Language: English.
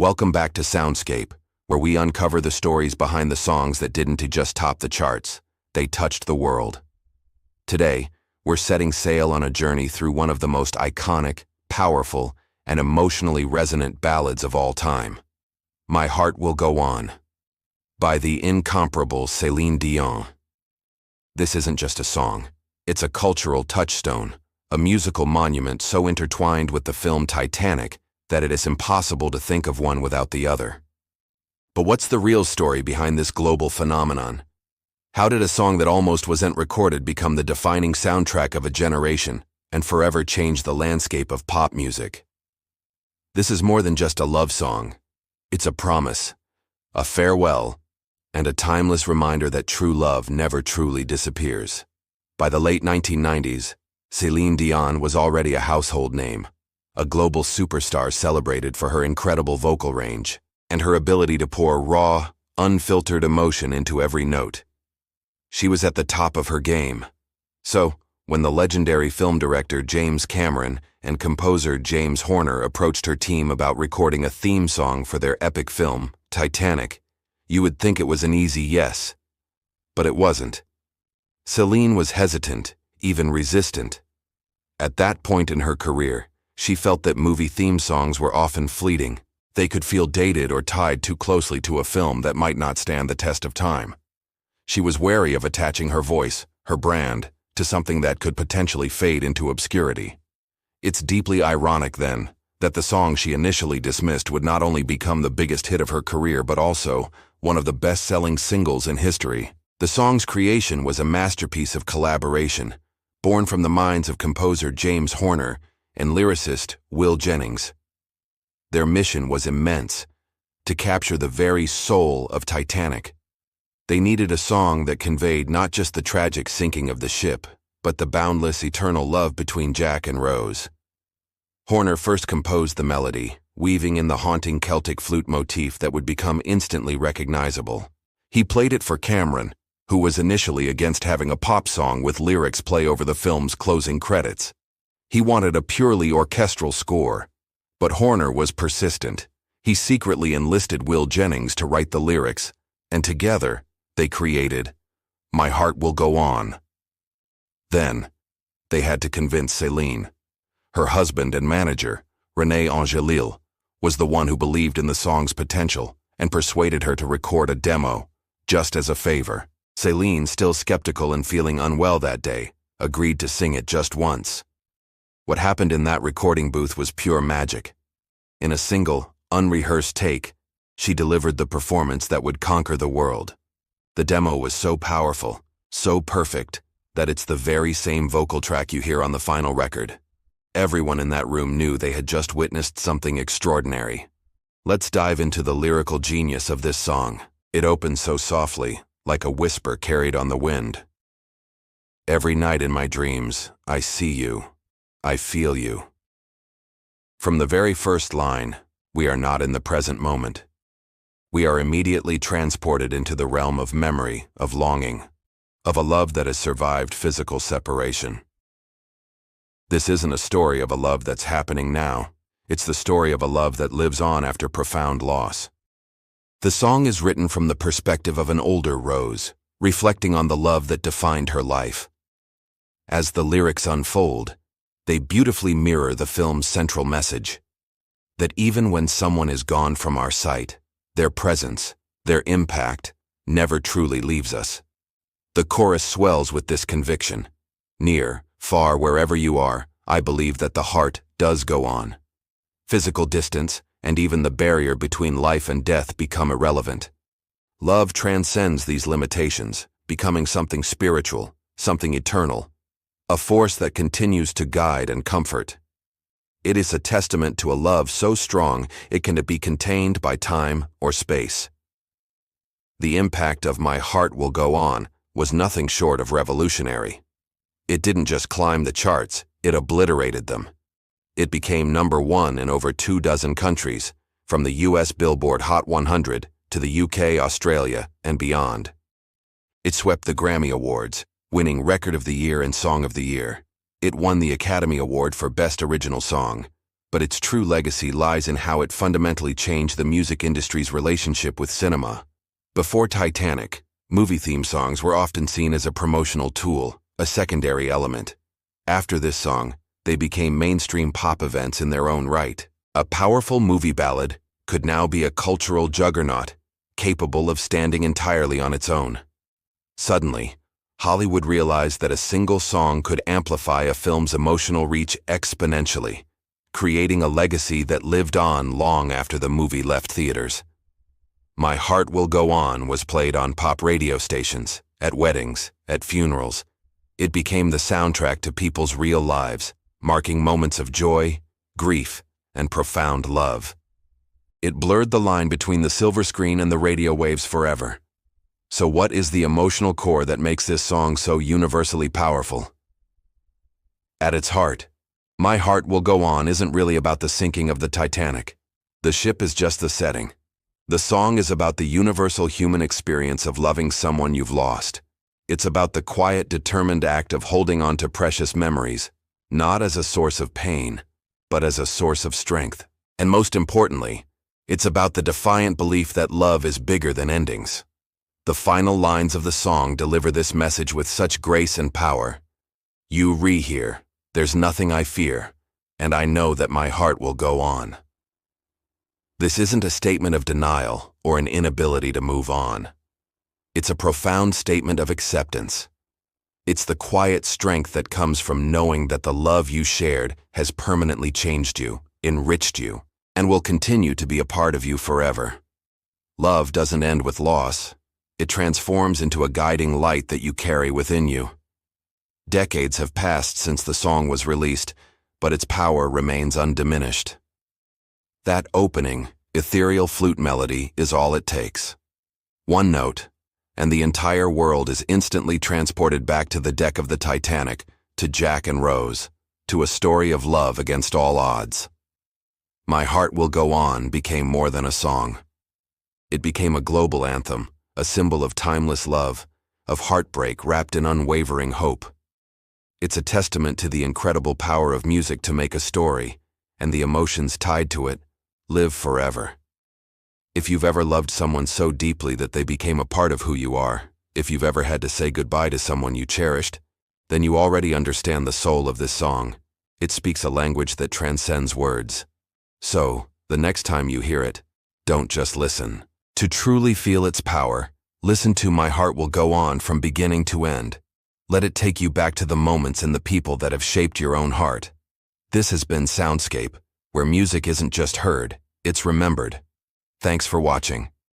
Welcome back to Soundscape, where we uncover the stories behind the songs that didn't just top the charts, they touched the world. Today, we're setting sail on a journey through one of the most iconic, powerful, and emotionally resonant ballads of all time. My Heart Will Go On, by the incomparable Celine Dion. This isn't just a song, it's a cultural touchstone, a musical monument so intertwined with the film Titanic that it is impossible to think of one without the other. But what's the real story behind this global phenomenon? How did a song that almost wasn't recorded become the defining soundtrack of a generation and forever change the landscape of pop music? This is more than just a love song. It's a promise, a farewell, and a timeless reminder that true love never truly disappears. By the late 1990s, Celine Dion was already a household name, a global superstar celebrated for her incredible vocal range and her ability to pour raw, unfiltered emotion into every note. She was at the top of her game. So, when the legendary film director James Cameron and composer James Horner approached her team about recording a theme song for their epic film, Titanic, you would think it was an easy yes. But it wasn't. Celine was hesitant, even resistant. At that point in her career, she felt that movie theme songs were often fleeting. They could feel dated or tied too closely to a film that might not stand the test of time. She was wary of attaching her voice, her brand, to something that could potentially fade into obscurity. It's deeply ironic, then, that the song she initially dismissed would not only become the biggest hit of her career but also one of the best-selling singles in history. The song's creation was a masterpiece of collaboration, born from the minds of composer James Horner and lyricist Will Jennings. Their mission was immense, to capture the very soul of Titanic. They needed a song that conveyed not just the tragic sinking of the ship, but the boundless eternal love between Jack and Rose. Horner first composed the melody, weaving in the haunting Celtic flute motif that would become instantly recognizable. He played it for Cameron, who was initially against having a pop song with lyrics play over the film's closing credits. He wanted a purely orchestral score, but Horner was persistent. He secretly enlisted Will Jennings to write the lyrics, and together, they created My Heart Will Go On. Then, they had to convince Celine. Her husband and manager, René Angelil, was the one who believed in the song's potential and persuaded her to record a demo, just as a favor. Celine, still skeptical and feeling unwell that day, agreed to sing it just once. What happened in that recording booth was pure magic. In a single, unrehearsed take, she delivered the performance that would conquer the world. The demo was so powerful, so perfect, that it's the very same vocal track you hear on the final record. Everyone in that room knew they had just witnessed something extraordinary. Let's dive into the lyrical genius of this song. It opens so softly, like a whisper carried on the wind. Every night in my dreams, I see you. I feel you. From the very first line, we are not in the present moment. We are immediately transported into the realm of memory, of longing, of a love that has survived physical separation. This isn't a story of a love that's happening now. It's the story of a love that lives on after profound loss. The song is written from the perspective of an older Rose, reflecting on the love that defined her life. As the lyrics unfold, they beautifully mirror the film's central message, that even when someone is gone from our sight, their presence, their impact, never truly leaves us. The chorus swells with this conviction. Near, far, wherever you are, I believe that the heart does go on. Physical distance, and even the barrier between life and death become irrelevant. Love transcends these limitations, becoming something spiritual, something eternal, a force that continues to guide and comfort. It is a testament to a love so strong it can be contained by time or space. The impact of My Heart Will Go On was nothing short of revolutionary. It didn't just climb the charts, it obliterated them. It became #1 in over 24 countries, from the US Billboard Hot 100 to the UK, Australia, and beyond. It swept the Grammy Awards, winning Record of the Year and Song of the Year. It won the Academy Award for Best Original Song, but its true legacy lies in how it fundamentally changed the music industry's relationship with cinema. Before Titanic, movie theme songs were often seen as a promotional tool, a secondary element. After this song, they became mainstream pop events in their own right. A powerful movie ballad could now be a cultural juggernaut, capable of standing entirely on its own. Suddenly, Hollywood realized that a single song could amplify a film's emotional reach exponentially, creating a legacy that lived on long after the movie left theaters. My Heart Will Go On was played on pop radio stations, at weddings, at funerals. It became the soundtrack to people's real lives, marking moments of joy, grief, and profound love. It blurred the line between the silver screen and the radio waves forever. So what is the emotional core that makes this song so universally powerful? At its heart, My Heart Will Go On isn't really about the sinking of the Titanic. The ship is just the setting. The song is about the universal human experience of loving someone you've lost. It's about the quiet, determined act of holding on to precious memories, not as a source of pain, but as a source of strength. And most importantly, it's about the defiant belief that love is bigger than endings. The final lines of the song deliver this message with such grace and power. You re-hear, there's nothing I fear, and I know that my heart will go on. This isn't a statement of denial or an inability to move on. It's a profound statement of acceptance. It's the quiet strength that comes from knowing that the love you shared has permanently changed you, enriched you, and will continue to be a part of you forever. Love doesn't end with loss. It transforms into a guiding light that you carry within you. Decades have passed since the song was released, but its power remains undiminished. That opening, ethereal flute melody is all it takes. One note, and the entire world is instantly transported back to the deck of the Titanic, to Jack and Rose, to a story of love against all odds. My Heart Will Go On became more than a song. It became a global anthem, a symbol of timeless love, of heartbreak wrapped in unwavering hope. It's a testament to the incredible power of music to make a story, and the emotions tied to it, live forever. If you've ever loved someone so deeply that they became a part of who you are, if you've ever had to say goodbye to someone you cherished, then you already understand the soul of this song. It speaks a language that transcends words. So, the next time you hear it, don't just listen. To truly feel its power, listen to My Heart Will Go On from beginning to end. Let it take you back to the moments and the people that have shaped your own heart. This has been Soundscape, where music isn't just heard, it's remembered. Thanks for watching.